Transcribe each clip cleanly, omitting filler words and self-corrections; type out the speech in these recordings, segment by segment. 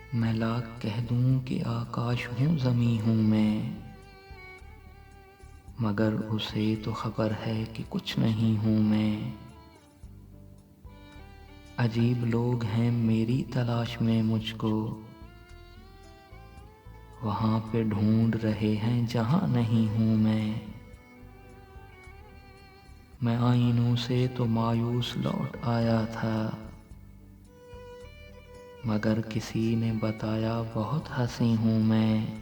मैं लाख कह दूं कि आकाश हूँ ज़मी हूँ मैं, मगर उसे तो खबर है कि कुछ नहीं हूँ मैं। अजीब लोग हैं मेरी तलाश में मुझको, वहाँ पे ढूंढ रहे हैं जहाँ नहीं हूँ मैं। मैं आईनों से तो मायूस लौट आया था, मगर किसी ने बताया बहुत हंसी हूँ मैं।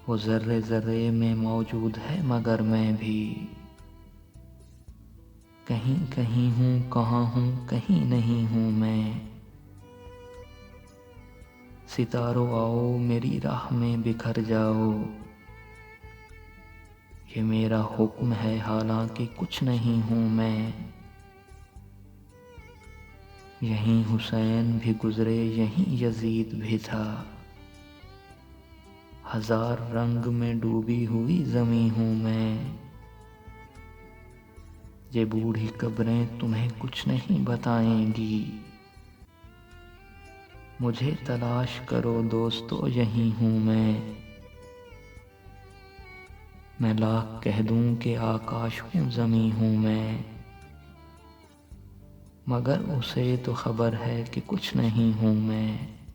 वो ज़र्रे ज़र्रे में मौजूद है मगर मैं भी कहीं कहीं हूँ, कहाँ हूँ कहीं नहीं हूँ मैं। सितारों आओ मेरी राह में बिखर जाओ, ये मेरा हुक्म है हालांकि कुछ नहीं हूँ मैं। यहीं हुसैन भी गुजरे यहीं यजीद भी था, हजार रंग में डूबी हुई ज़मीं हूँ मैं। ये बूढ़ी कब्रें तुम्हें कुछ नहीं बताएंगी, मुझे तलाश करो दोस्तों यहीं हूँ मैं। मैं लाख कह दूं कि आकाश हूँ ज़मी हूँ मैं, मगर उसे तो खबर है कि कुछ नहीं हूँ मैं।